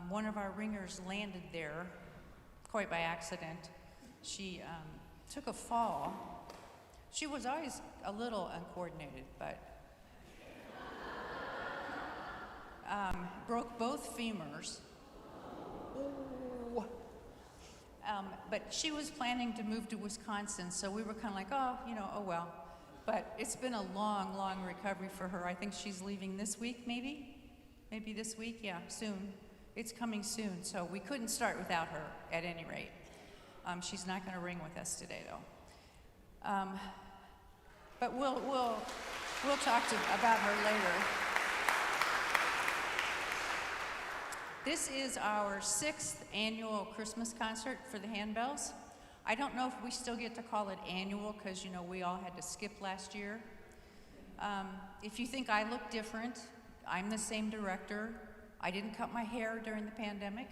one of our ringers landed there quite by accident. She took a fall. She was always a little uncoordinated, but broke both femurs. Ooh. But she was planning to move to Wisconsin, so we were kind of like, oh well. But it's been a long, long recovery for her. I think she's leaving this week, maybe? Maybe this week? Yeah, soon. It's coming soon, so we couldn't start without her, at any rate. She's not going to ring with us today, though. But we'll talk about her later. This is our 6th annual Christmas concert for the handbells. I don't know if we still get to call it annual, because we all had to skip last year. If you think I look different, I'm the same director. I didn't cut my hair during the pandemic.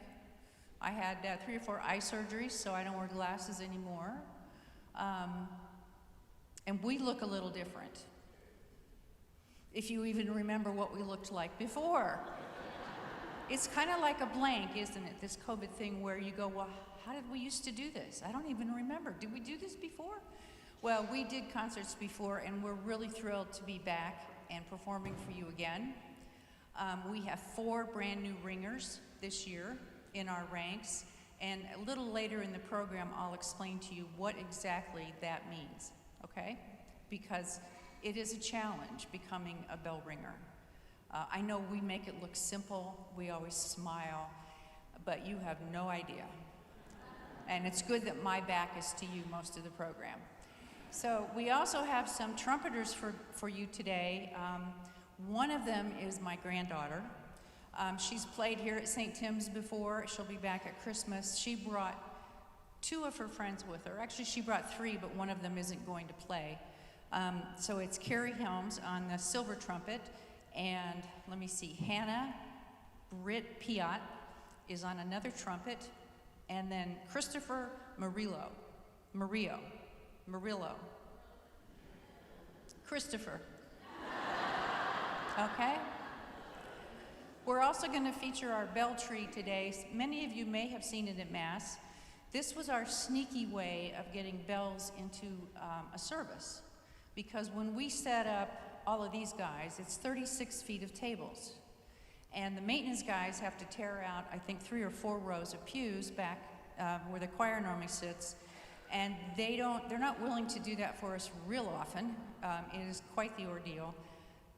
I had 3 or 4 eye surgeries, so I don't wear glasses anymore. And we look a little different. If you even remember what we looked like before. It's kind of like a blank, isn't it? This COVID thing where you go, well, how did we used to do this? I don't even remember. Did we do this before? Well, we did concerts before, and we're really thrilled to be back and performing for you again. We have 4 brand new ringers this year in our ranks, and a little later in the program, I'll explain to you what exactly that means, okay? Because it is a challenge becoming a bell ringer. I know we make it look simple, we always smile, but you have no idea. And it's good that my back is to you most of the program. So we also have some trumpeters for you today. One of them is my granddaughter. She's played here at St. Tim's before. She'll be back at Christmas. She brought 2 of her friends with her. Actually, she brought 3, but one of them isn't going to play. So it's Carrie Helms on the silver trumpet, and let me see, Hannah Britt Piat is on another trumpet, and then Christopher Murillo. Christopher. Okay? We're also going to feature our bell tree today. Many of you may have seen it at Mass. This was our sneaky way of getting bells into a service. Because when we set up all of these guys, it's 36 feet of tables. And the maintenance guys have to tear out, I think, 3 or 4 rows of pews back where the choir normally sits. And they're not willing to do that for us real often. It is quite the ordeal.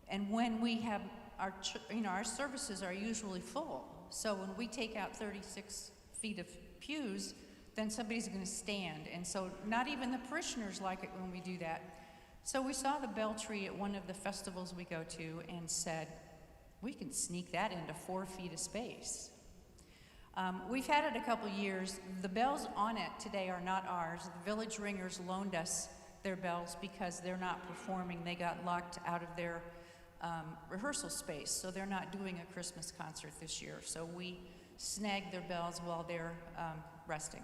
And when we have our services are usually full. So when we take out 36 feet of pews, then somebody's going to stand. And so not even the parishioners like it when we do that. So we saw the bell tree at one of the festivals we go to and said, we can sneak that into 4 feet of space. We've had it a couple years. The bells on it today are not ours. The village ringers loaned us their bells because they're not performing. They got locked out of their rehearsal space, so they're not doing a Christmas concert this year. So we snagged their bells while they're resting.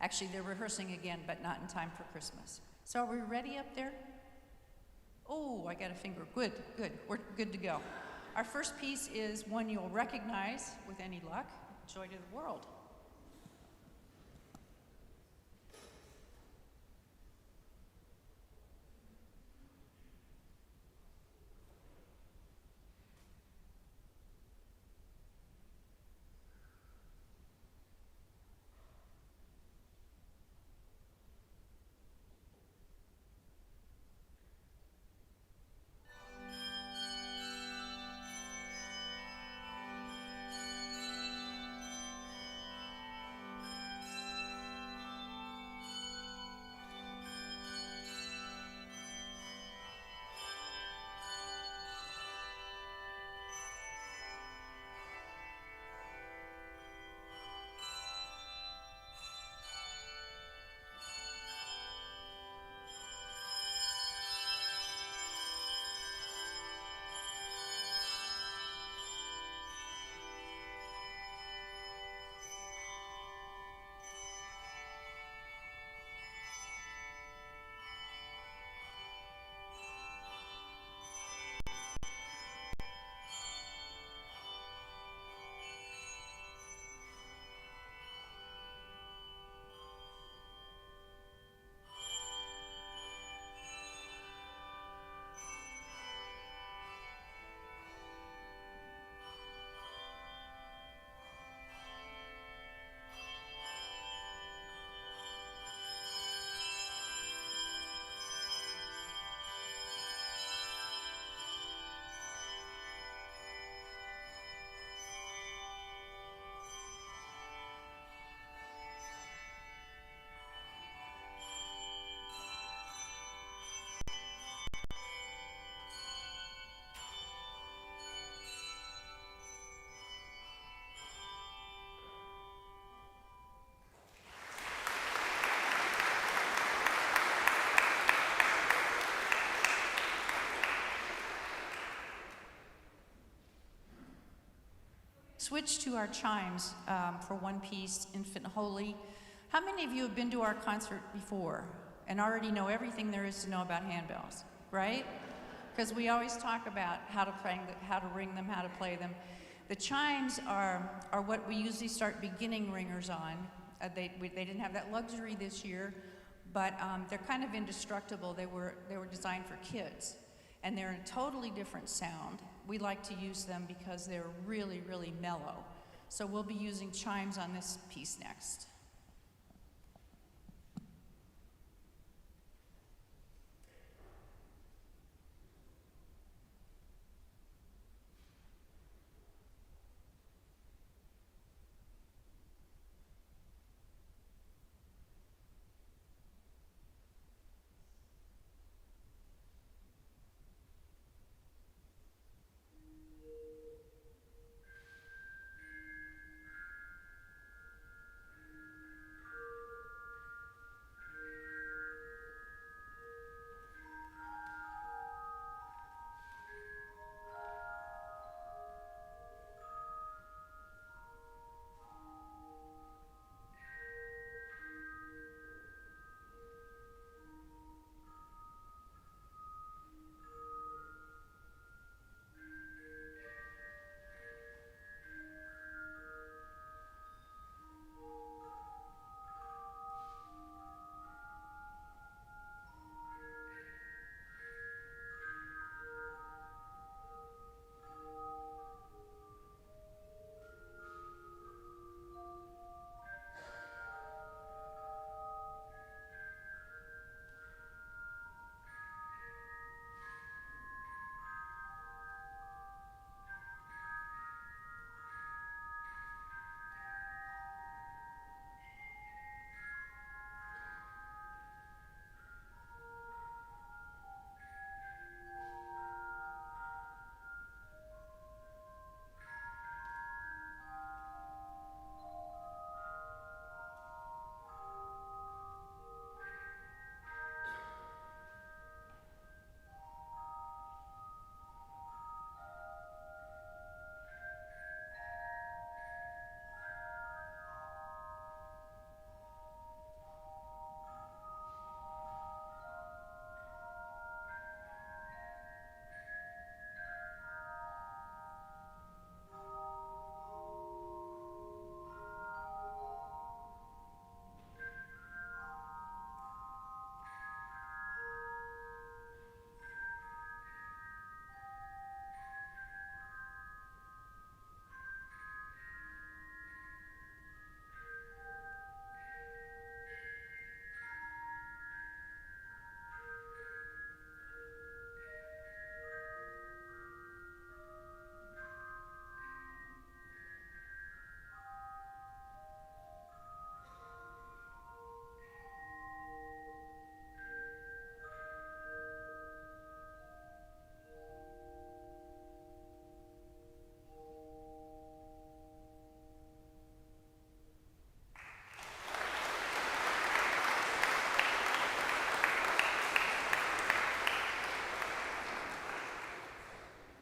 Actually, they're rehearsing again, but not in time for Christmas. So are we ready up there? Oh, I got a finger. Good. We're good to go. Our first piece is one you'll recognize with any luck, Joy to the World. switch to our chimes for one piece, Infant Holy. How many of you have been to our concert before and already know everything there is to know about handbells, right? Because we always talk about how to ring them, how to play them. The chimes are what we usually start beginning ringers on. They didn't have that luxury this year, but they're kind of indestructible. They were designed for kids, and they're a totally different sound. We like to use them because they're really, really mellow. So we'll be using chimes on this piece next.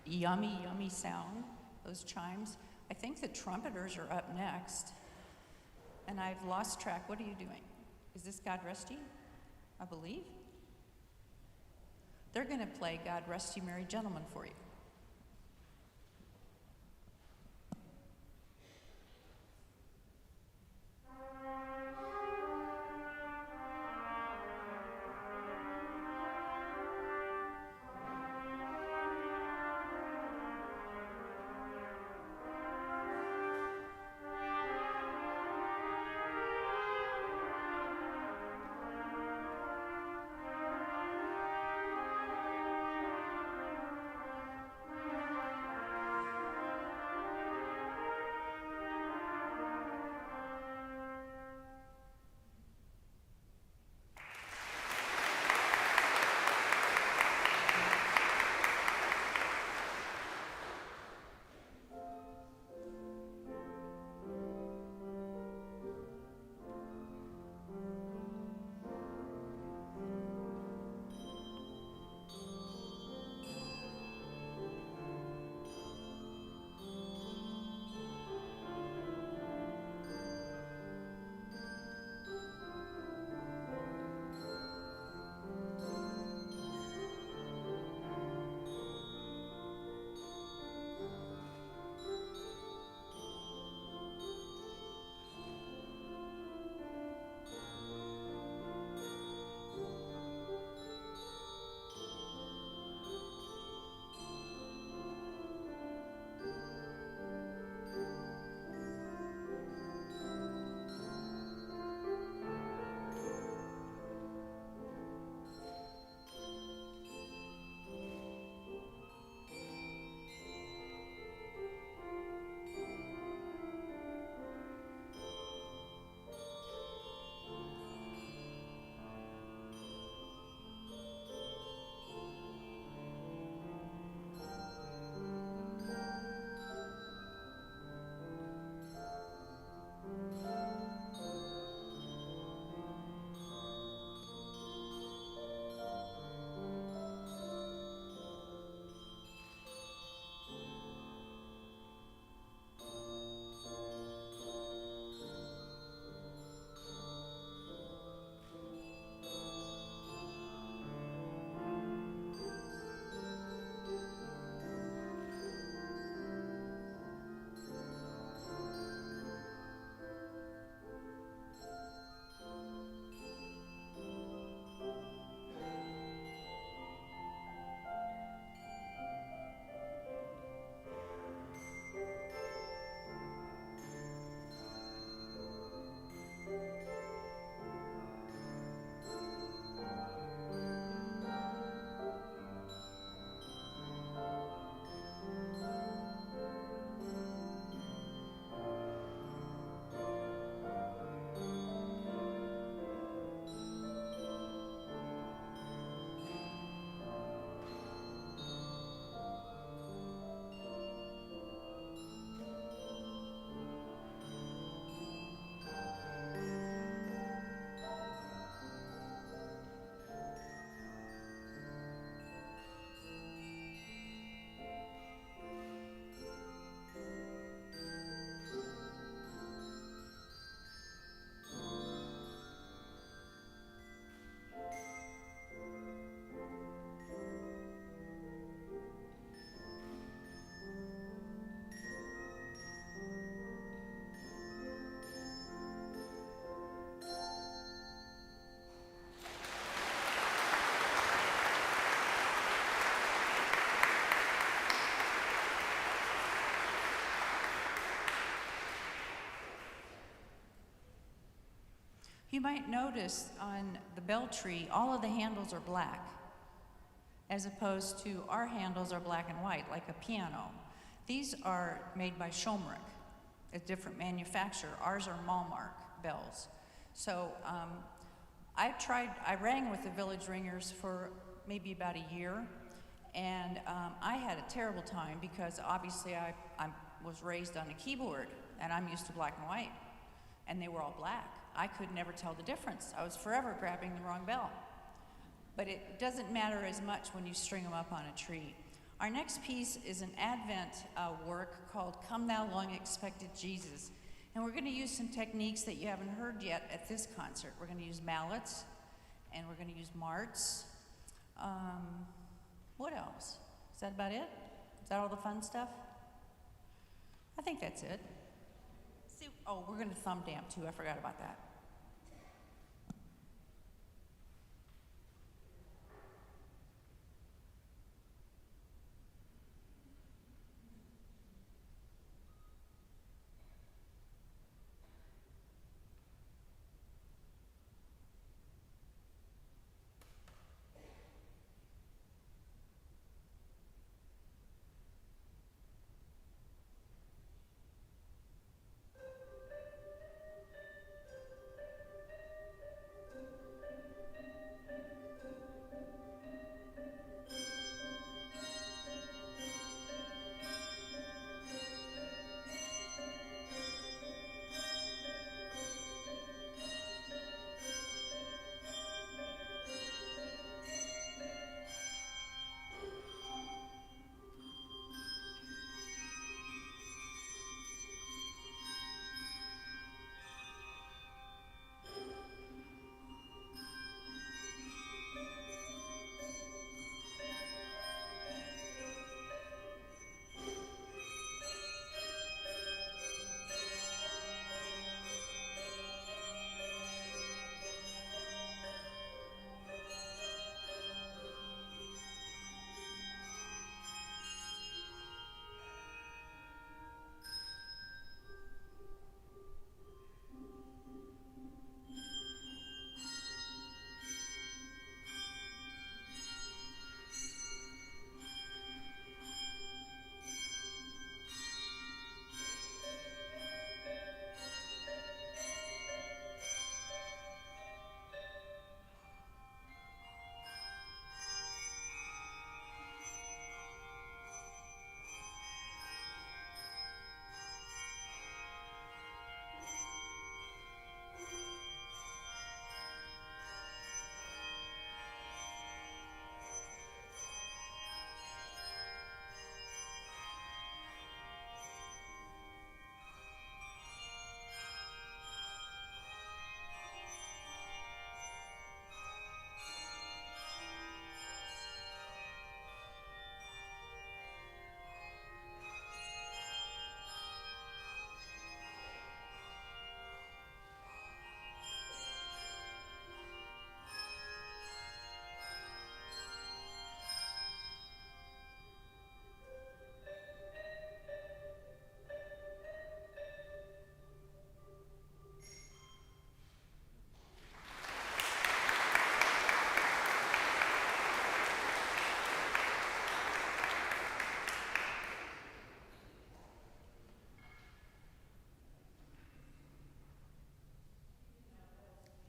Yummy, yummy sound, those chimes. I think the Trumpeters are up next. And I've lost track. What are you doing? Is this God Rest Ye? I believe. They're going to play God Rest Ye Merry Gentlemen for you. You might notice on the bell tree, all of the handles are black, as opposed to our handles are black and white, like a piano. These are made by Schomrick, a different manufacturer. Ours are Malmark bells. So I rang with the Village Ringers for maybe about a year, and I had a terrible time because obviously I was raised on a keyboard, and I'm used to black and white, and they were all black. I could never tell the difference. I was forever grabbing the wrong bell. But it doesn't matter as much when you string them up on a tree. Our next piece is an Advent work called Come Thou Long Expected Jesus. And we're going to use some techniques that you haven't heard yet at this concert. We're going to use mallets, and we're going to use marts. What else? Is that about it? Is that all the fun stuff? I think that's it. Oh, we're going to thumb damp too. I forgot about that.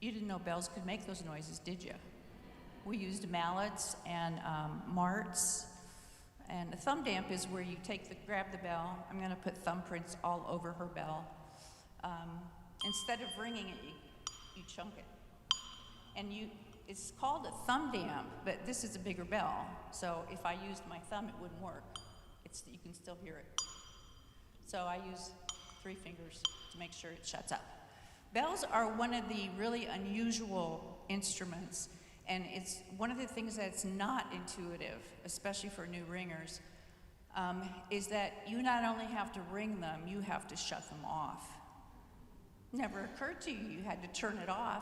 You didn't know bells could make those noises, did you? We used mallets and marts. And the thumb damp is where you grab the bell. I'm going to put thumbprints all over her bell. Instead of ringing it, you chunk it. And it's called a thumb damp, but this is a bigger bell. So if I used my thumb, it wouldn't work. You can still hear it. So I use 3 fingers to make sure it shuts up. Bells are one of the really unusual instruments, and it's one of the things that's not intuitive, especially for new ringers, is that you not only have to ring them, you have to shut them off. Never occurred to you you had to turn it off.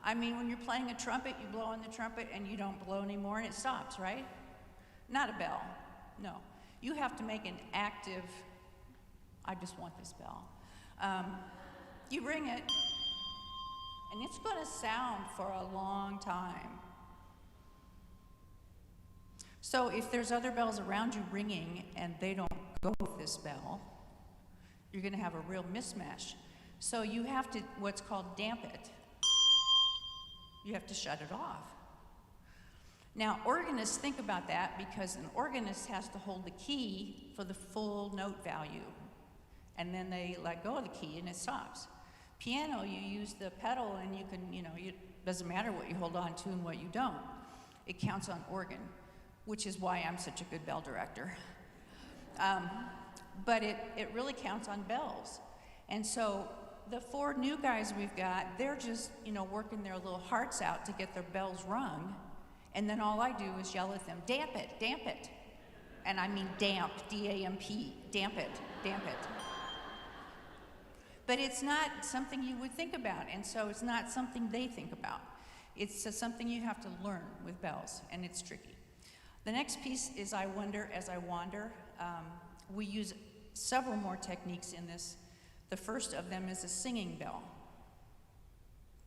I mean, when you're playing a trumpet, you blow on the trumpet and you don't blow anymore and it stops, right? Not a bell, no. You have to make an active, I just want this bell. You ring it, And it's going to sound for a long time. So if there's other bells around you ringing and they don't go with this bell, you're going to have a real mismatch. So you have to, what's called damp it. You have to shut it off. Now, organists think about that because an organist has to hold the key for the full note value. And then they let go of the key and it stops. Piano, you use the pedal and you can, it doesn't matter what you hold on to and what you don't. It counts on organ, which is why I'm such a good bell director. But it really counts on bells. And so the 4 new guys we've got, they're just, working their little hearts out to get their bells rung. And then all I do is yell at them, damp it, damp it. And I mean damp, D-A-M-P, damp it, damp it. But it's not something you would think about, and so it's not something they think about. It's something you have to learn with bells, and it's tricky. The next piece is I wonder as I wander. We use several more techniques in this. The first of them is a singing bell,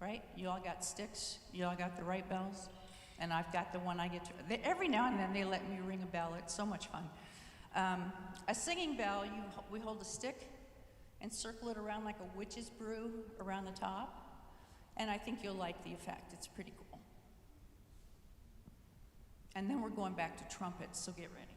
right? You all got sticks, you all got the right bells, and I've got the one I get to. Every now and then they let me ring a bell. It's so much fun. A singing bell, we hold a stick and circle it around like a witch's brew around the top, and I think you'll like the effect. It's pretty cool. And then we're going back to trumpets, so get ready.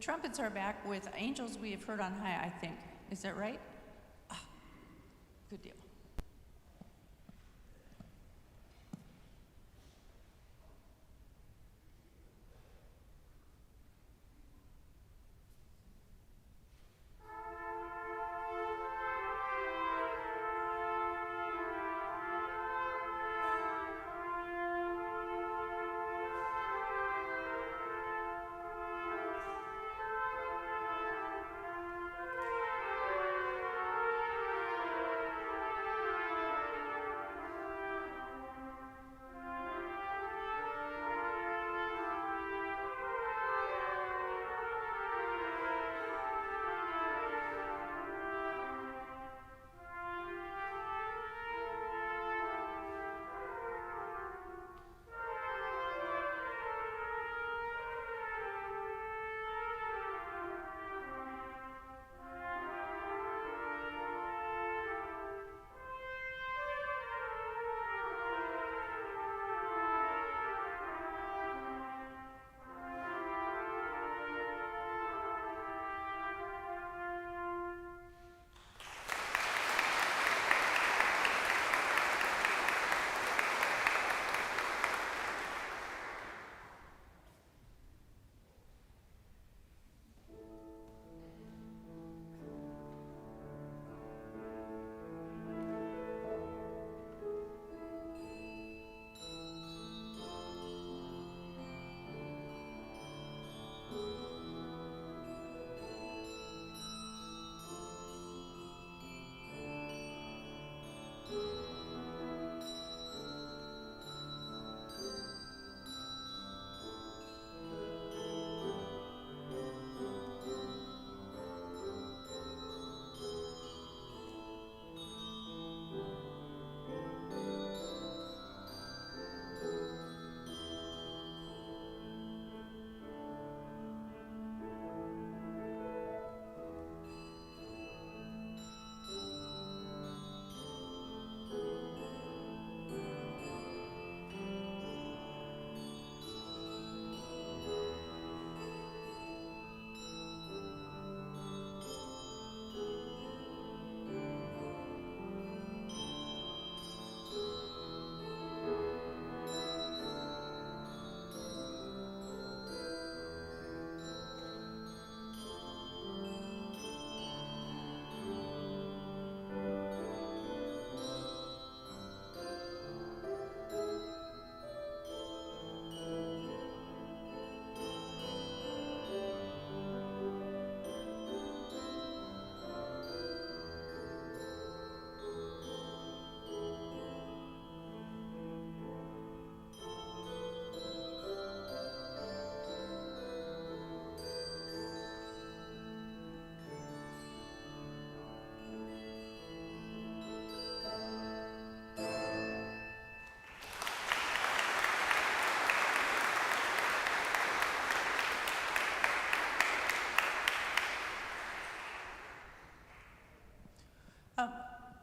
trumpets are back with Angels We Have Heard on High, I think. Is that right? Ah, good deal.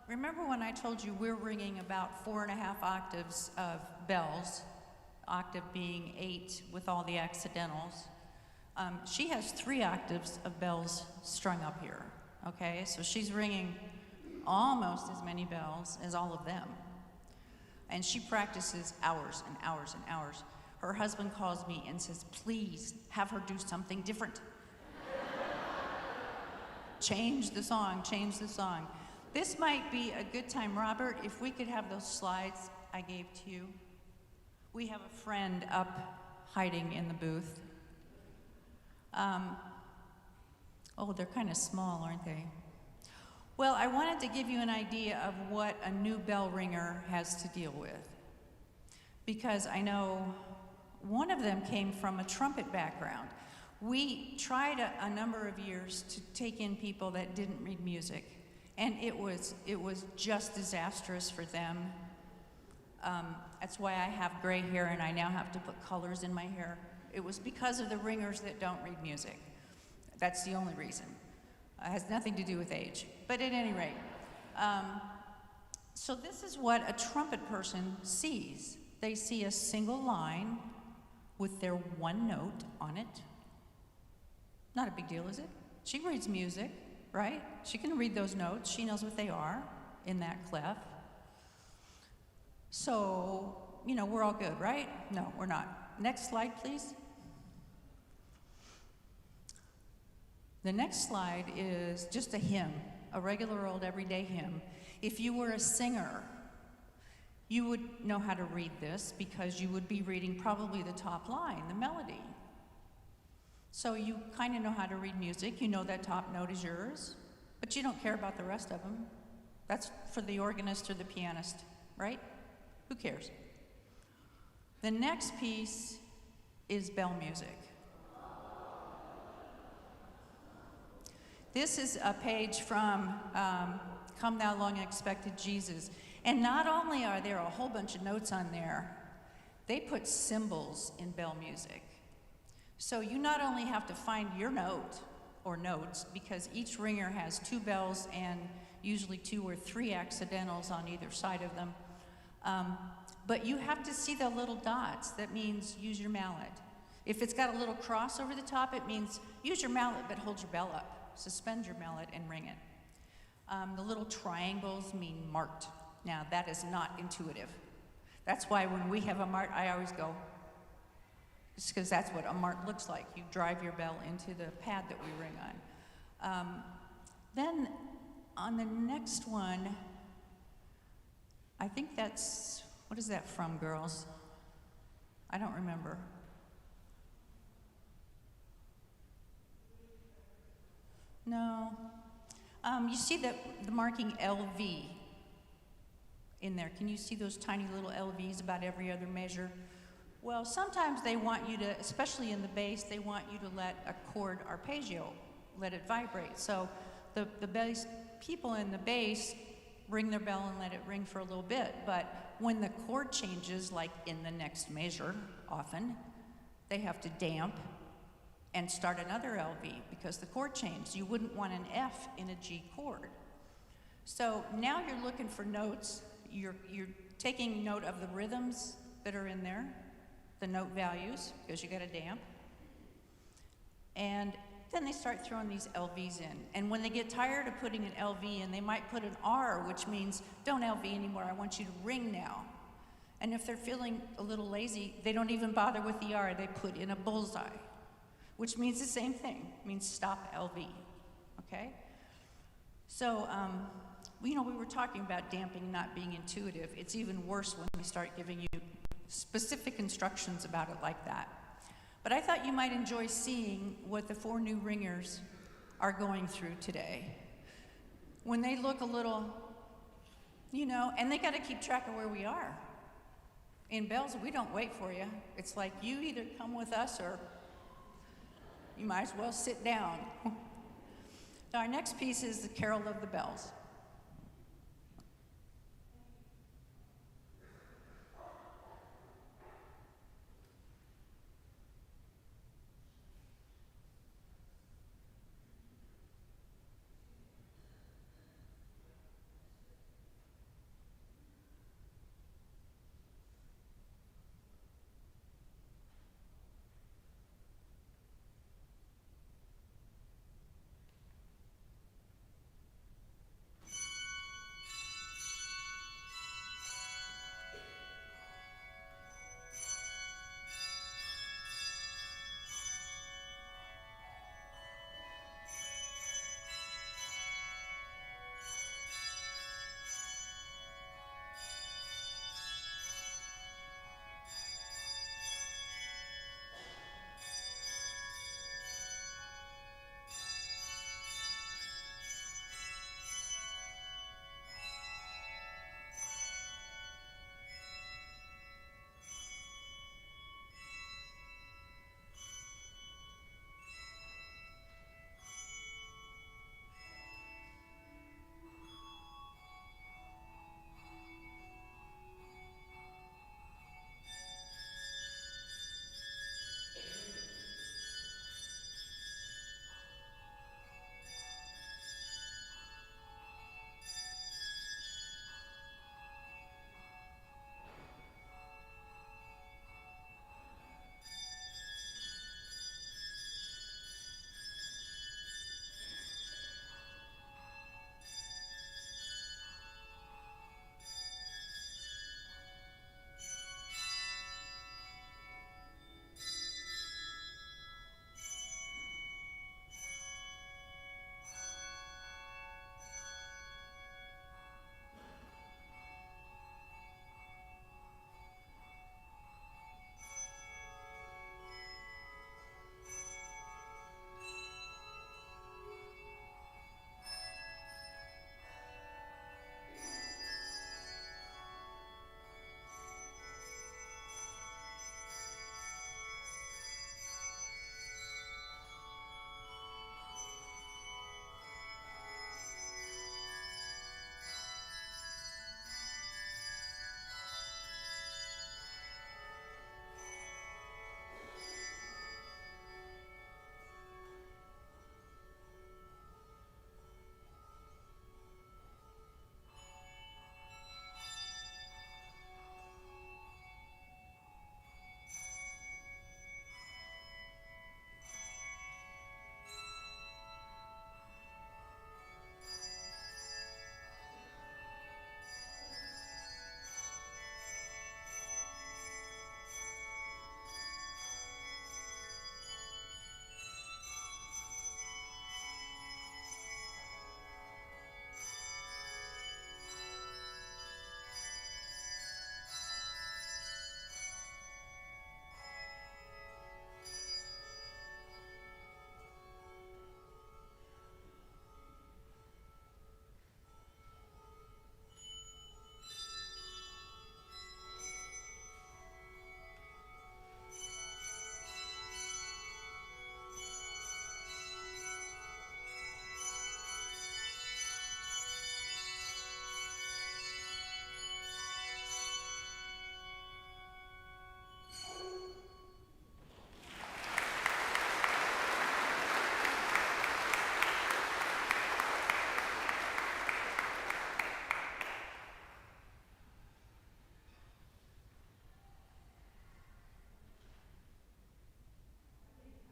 Remember when I told you we're ringing about 4.5 octaves of bells, octave being 8 with all the accidentals? She has 3 octaves of bells strung up here, okay? So she's ringing almost as many bells as all of them. And she practices hours and hours and hours. Her husband calls me and says, please have her do something different. Change the song, change the song. This might be a good time, Robert, if we could have those slides I gave to you. We have a friend up hiding in the booth. Oh, they're kind of small, aren't they? Well, I wanted to give you an idea of what a new bell ringer has to deal with. Because I know one of them came from a trumpet background. We tried a number of years to take in people that didn't read music, and it was just disastrous for them. That's why I have gray hair and I now have to put colors in my hair. It was because of the ringers that don't read music. That's the only reason. It has nothing to do with age. But at any rate, so this is what a trumpet person sees. They see a single line with their one note on it. Not a big deal, is it? She reads music, right? She can read those notes. She knows what they are in that clef. So, we're all good, right? No, we're not. Next slide, please. The next slide is just a hymn, a regular old everyday hymn. If you were a singer, you would know how to read this because you would be reading probably the top line, the melody. So you kind of know how to read music. You know that top note is yours, but you don't care about the rest of them. That's for the organist or the pianist, right? Who cares? The next piece is bell music. This is a page from Come Thou Long Expected Jesus. And not only are there a whole bunch of notes on there, they put symbols in bell music. So you not only have to find your note or notes, because each ringer has 2 bells and usually 2 or 3 accidentals on either side of them, but you have to see the little dots. That means use your mallet. If it's got a little cross over the top, it means use your mallet but hold your bell up. Suspend your mallet and ring it. The little triangles mean marked. Now, that is not intuitive. That's why when we have a mart, I always go, just because that's what a mart looks like. You drive your bell into the pad that we ring on. Then on the next one, I think that's, what is that from, girls? I don't remember. No. You see the marking LV in there. Can you see those tiny little LVs about every other measure? Well, sometimes they want you to, especially in the bass, they want you to let a chord arpeggio, let it vibrate. So the bass people in the bass ring their bell and let it ring for a little bit. But when the chord changes, like in the next measure, often, they have to damp and start another LV because the chord changed. You wouldn't want an F in a G chord. So now you're looking for notes. You're taking note of the rhythms that are in there, the note values, because you got to damp. And then they start throwing these LVs in. And when they get tired of putting an LV in, they might put an R, which means don't LV anymore, I want you to ring now. And if they're feeling a little lazy, they don't even bother with the R, they put in a bullseye, which means the same thing. It means stop LV, okay? So, we were talking about damping not being intuitive. It's even worse when we start giving you specific instructions about it like that. But I thought you might enjoy seeing what the 4 new ringers are going through today. When they look a little, and they got to keep track of where we are. In bells, we don't wait for you. It's like you either come with us or you might as well sit down. Now, our next piece is the Carol of the Bells.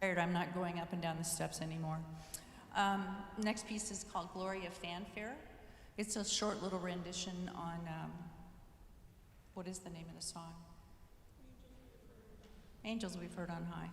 I'm not going up and down the steps anymore. Next piece is called Gloria Fanfare. It's a short little rendition on, what is the name of the song? Angels We've Heard on High.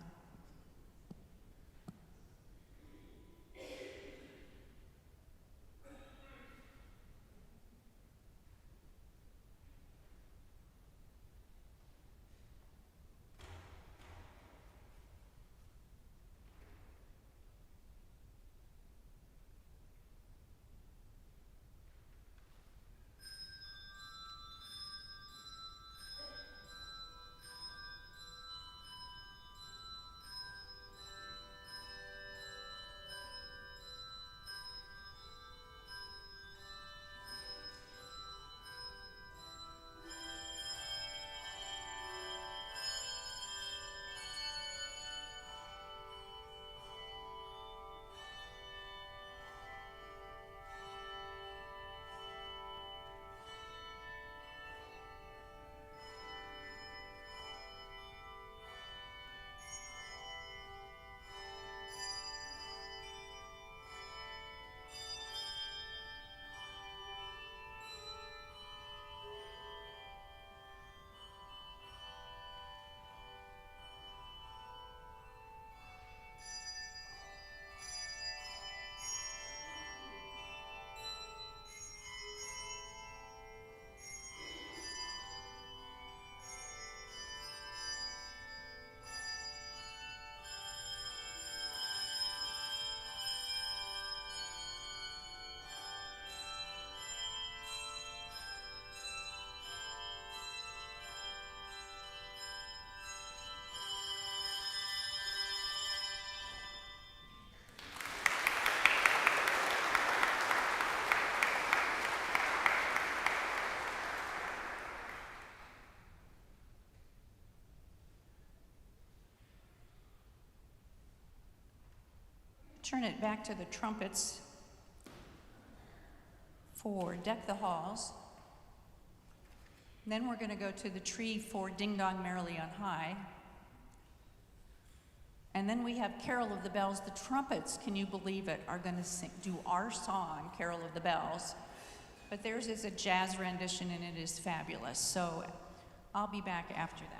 Turn it back to the trumpets for Deck the Halls. And then we're going to go to the tree for Ding Dong Merrily on High. And then we have Carol of the Bells. The trumpets, can you believe it, are going to do our song, Carol of the Bells. But theirs is a jazz rendition, and it is fabulous. So I'll be back after that.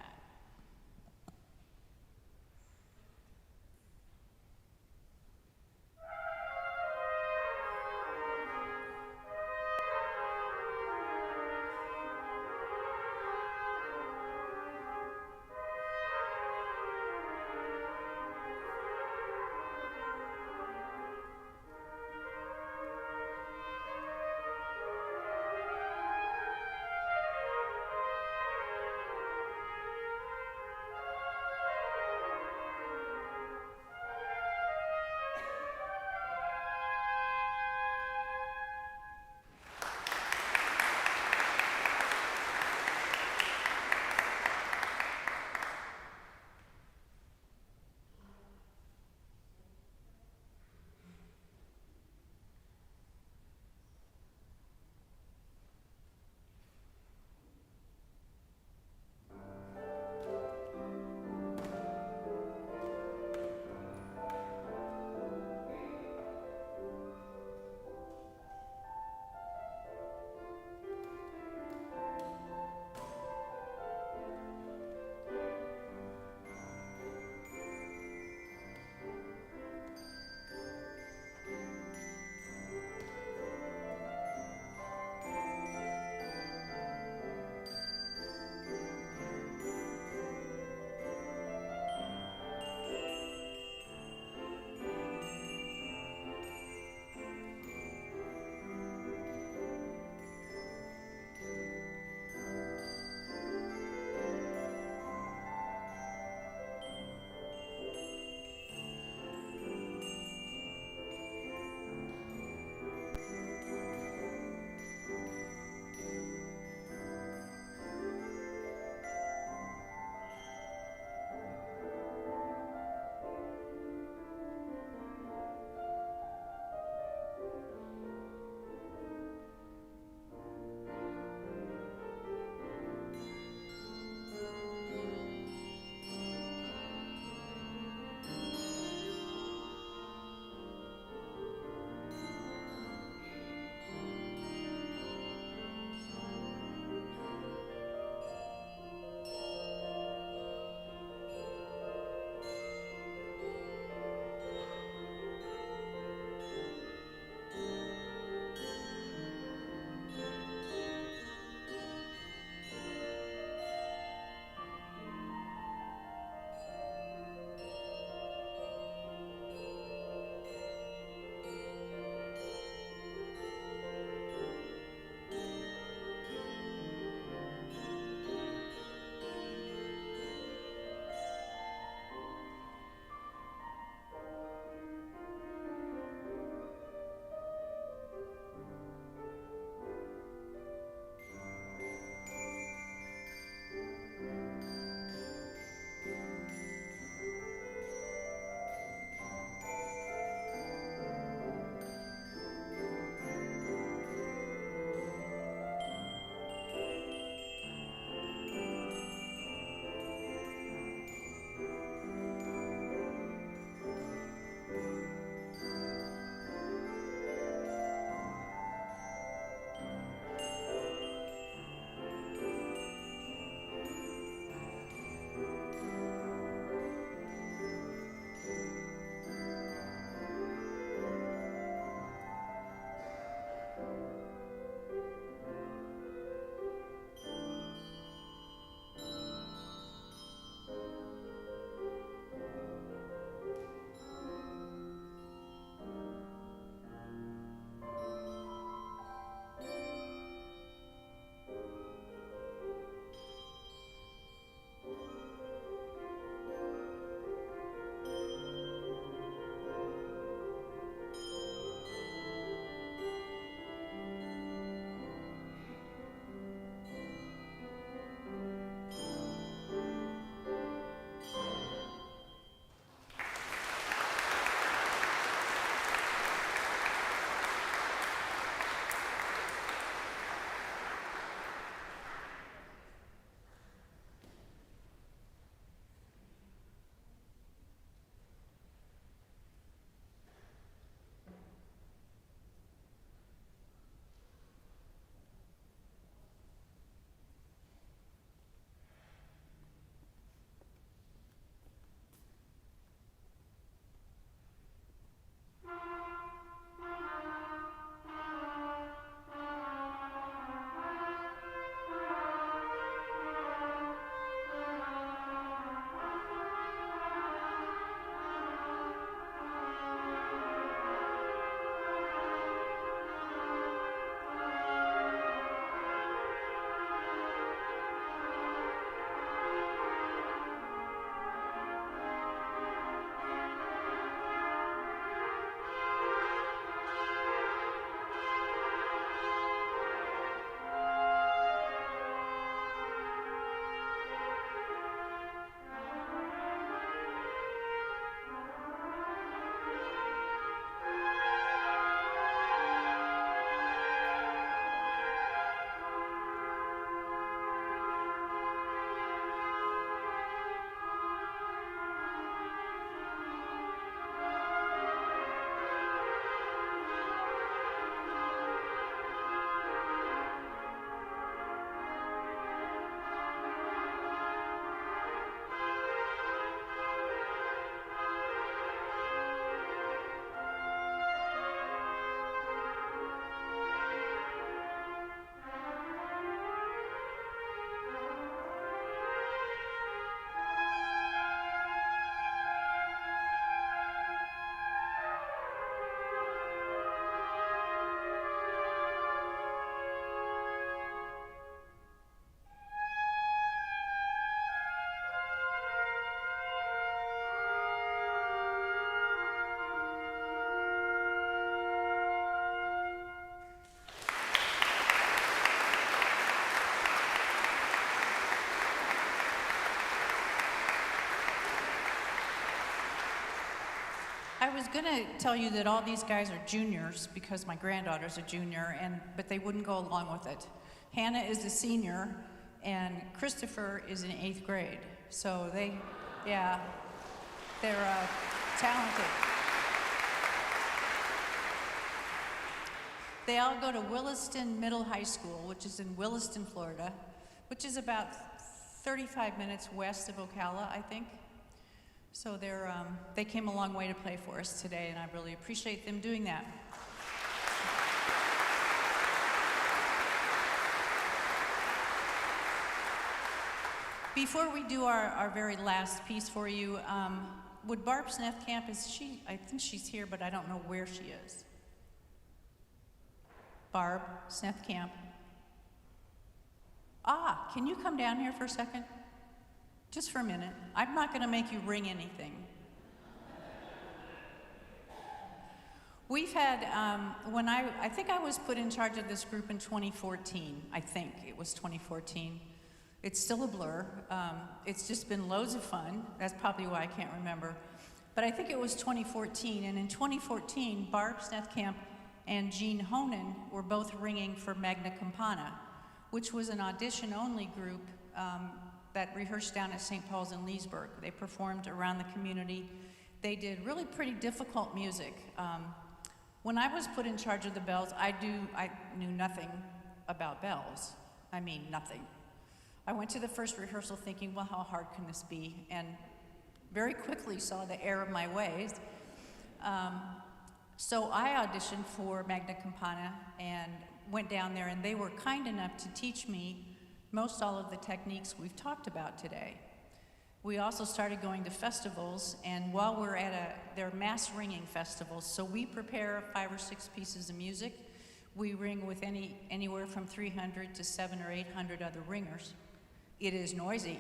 was gonna tell you that all these guys are juniors because my granddaughter's a junior, but they wouldn't go along with it. Hannah is a senior, and Christopher is in 8th grade. So they're talented. They all go to Williston Middle High School, which is in Williston, Florida, which is about 35 minutes west of Ocala, I think. So they came a long way to play for us today, and I really appreciate them doing that. Before we do our very last piece for you, would Barb Snethkamp, I think she's here, but I don't know where she is. Barb Snethkamp. Can you come down here for a second? Just for a minute. I'm not going to make you ring anything. We've had, I think I was put in charge of this group in 2014. I think it was 2014. It's still a blur. It's just been loads of fun. That's probably why I can't remember. But I think it was 2014. And in 2014, Barb Snethkamp and Jean Honan were both ringing for Magna Campana, which was an audition-only group that rehearsed down at St. Paul's in Leesburg. They performed around the community. They did really pretty difficult music. When I was put in charge of the bells, I knew nothing about bells. I mean, nothing. I went to the first rehearsal thinking, well, how hard can this be? And very quickly saw the error of my ways. So I auditioned for Magna Campana and went down there, and they were kind enough to teach me most all of the techniques we've talked about today. We also started going to festivals, and while we're at they're mass ringing festivals, so we prepare 5 or 6 pieces of music. We ring with anywhere from 300 to 700 or 800 other ringers. It is noisy,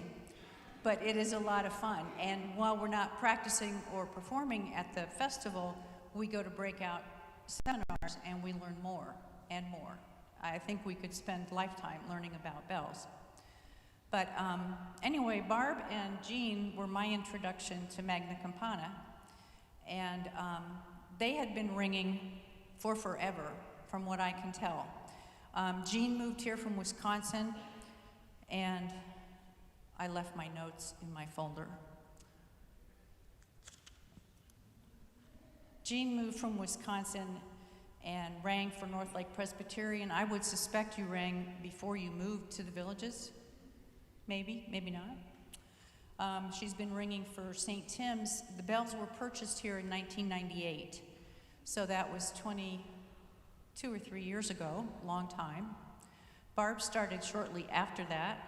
but it is a lot of fun. And while we're not practicing or performing at the festival, we go to breakout seminars and we learn more and more. I think we could spend a lifetime learning about bells. But anyway, Barb and Jean were my introduction to Magna Campana, and they had been ringing for forever, from what I can tell. Jean moved here from Wisconsin, and I left my notes in my folder. Jean moved from Wisconsin and rang for North Lake Presbyterian. I would suspect you rang before you moved to the Villages. Maybe, maybe not. She's been ringing for St. Tim's. The bells were purchased here in 1998. So that was 22 or 3 years ago, long time. Barb started shortly after that.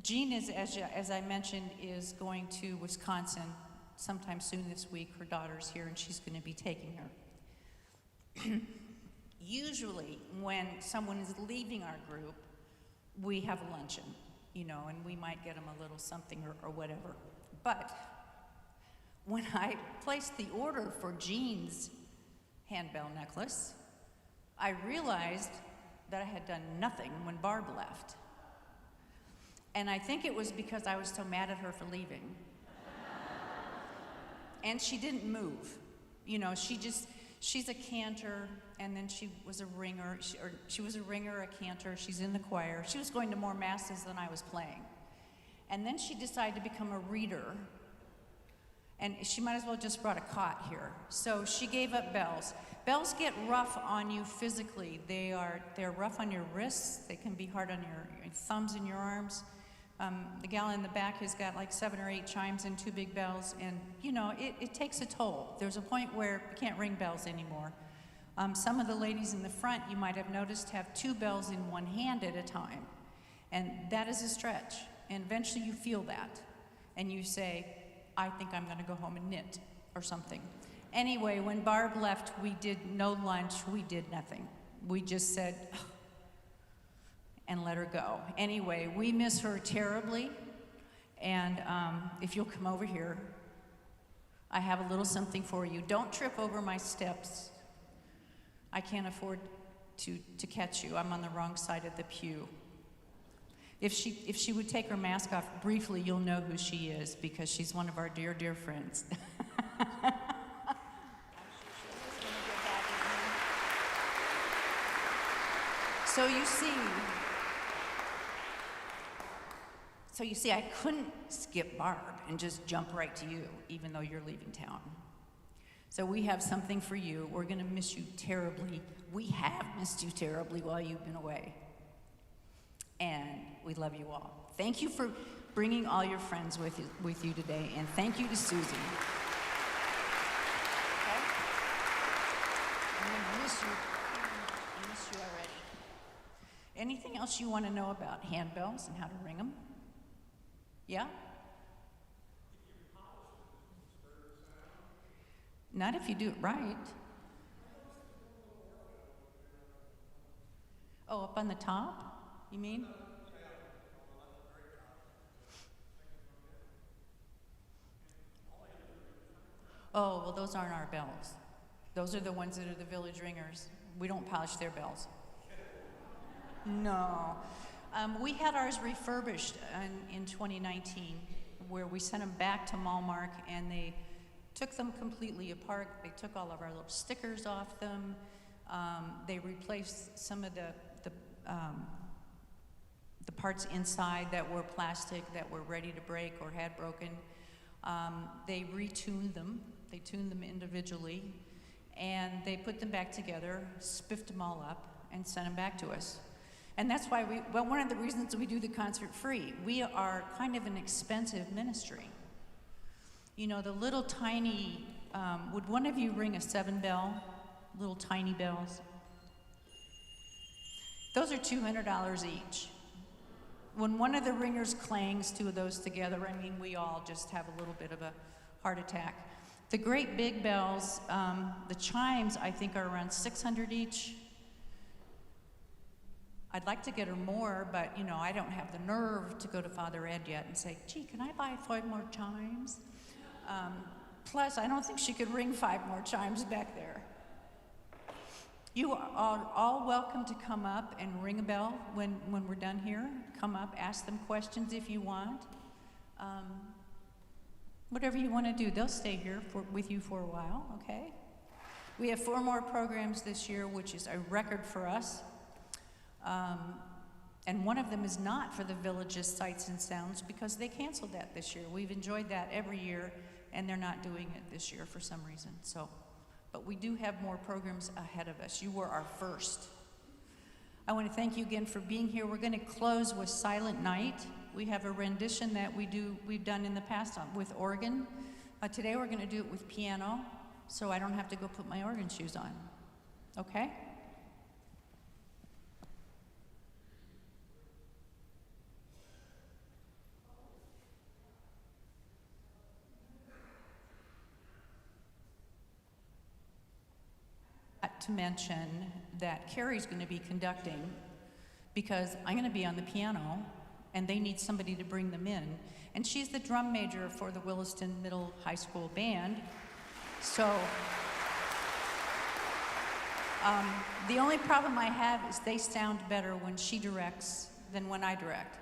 Jean, as I mentioned, is going to Wisconsin sometime soon this week. Her daughter's here, and she's going to be taking her. Usually, when someone is leaving our group, we have a luncheon, and we might get them a little something or whatever. But when I placed the order for Jean's handbell necklace, I realized that I had done nothing when Barb left. And I think it was because I was so mad at her for leaving. And she didn't move. She's a cantor, and then she was a ringer. She was a ringer, a cantor. She's in the choir. She was going to more masses than I was playing. And then she decided to become a reader. And she might as well just brought a cot here. So she gave up bells. Bells get rough on you physically. They're rough on your wrists. They can be hard on your thumbs and your arms. The gal in the back has got like 7 or 8 chimes and 2 big bells, and it takes a toll. There's a point where you can't ring bells anymore. Some of the ladies in the front, you might have noticed, have 2 bells in one hand at a time, and that is a stretch. And eventually you feel that, and you say, I think I'm going to go home and knit or something. Anyway, when Barb left, we did no lunch, we did nothing. We just said, ugh, and let her go. Anyway, we miss her terribly, and if you'll come over here, I have a little something for you. Don't trip over my steps. I can't afford to catch you. I'm on the wrong side of the pew. If she would take her mask off briefly, you'll know who she is because she's one of our dear, dear friends. So you see, I couldn't skip Barb and just jump right to you, even though you're leaving town. So we have something for you. We're going to miss you terribly. We have missed you terribly while you've been away. And we love you all. Thank you for bringing all your friends with you today, and thank you to Susie. Okay? I'm going to miss you. I miss you already. Anything else you want to know about handbells and how to ring them? Yeah? Not if you do it right. Oh, up on the top, you mean? Oh, well, those aren't our bells. Those are the ones that are the village ringers. We don't polish their bells. No. We had ours refurbished in 2019, where we sent them back to Malmark, and they took them completely apart. They took all of our little stickers off them. They replaced some of the parts inside that were plastic that were ready to break or had broken. They retuned them. They tuned them individually, and they put them back together, spiffed them all up, and sent them back to us. And that's why one of the reasons we do the concert free. We are kind of an expensive ministry. You know, the little tiny, would one of you ring a 7-bell? Little tiny bells? Those are $200 each. When one of the ringers clangs two of those together, I mean, we all just have a little bit of a heart attack. The great big bells, the chimes, I think, are around $600 each. I'd like to get her more, but, you know, I don't have the nerve to go to Father Ed yet and say, gee, can I buy 5 more chimes? Plus, I don't think she could ring 5 more chimes back there. You are all welcome to come up and ring a bell when we're done here. Come up, ask them questions if you want. Whatever you want to do, they'll stay here with you for a while, okay? We have 4 more programs this year, which is a record for us. And one of them is not for the village's sights and sounds because they canceled that this year. We've enjoyed that every year, and they're not doing it this year for some reason. So, but we do have more programs ahead of us. You were our first. I want to thank you again for being here. We're going to close with Silent Night. We have a rendition that we've done in the past with organ. Today we're going to do it with piano, so I don't have to go put my organ shoes on. Okay? To mention that Carrie's going to be conducting because I'm going to be on the piano and they need somebody to bring them in. And she's the drum major for the Williston Middle High School Band. So the only problem I have is they sound better when she directs than when I direct.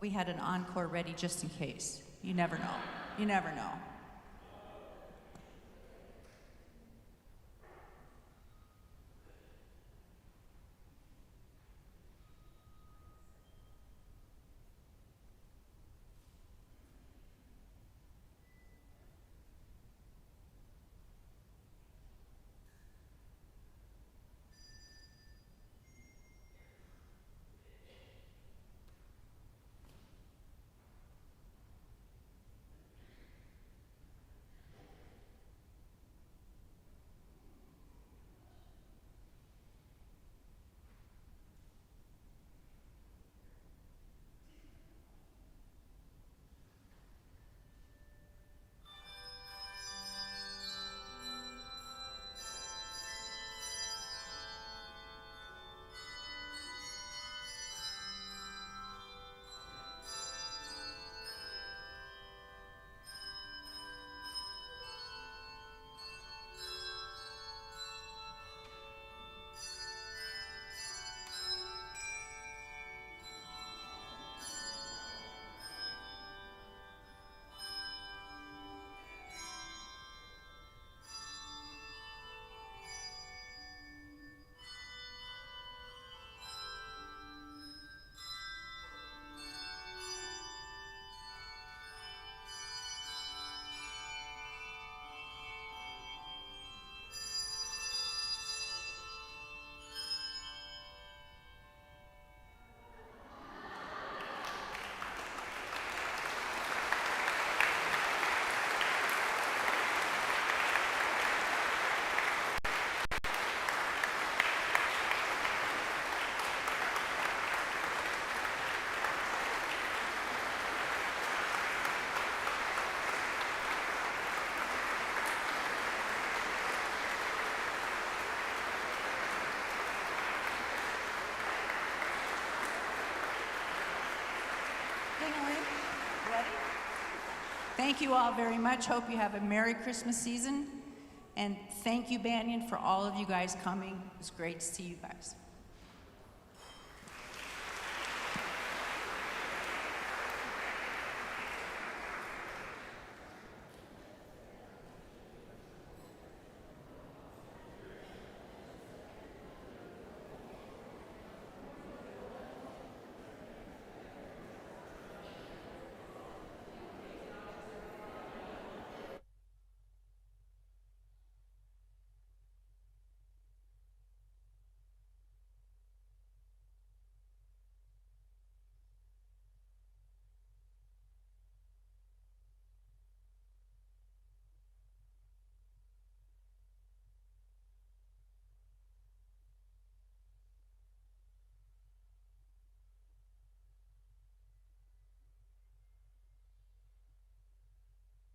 we had an encore ready just in case. You never know. You never know. Ready? Thank you all very much. Hope you have a Merry Christmas season. And thank you, Banyan, for all of you guys coming. It was great to see you guys.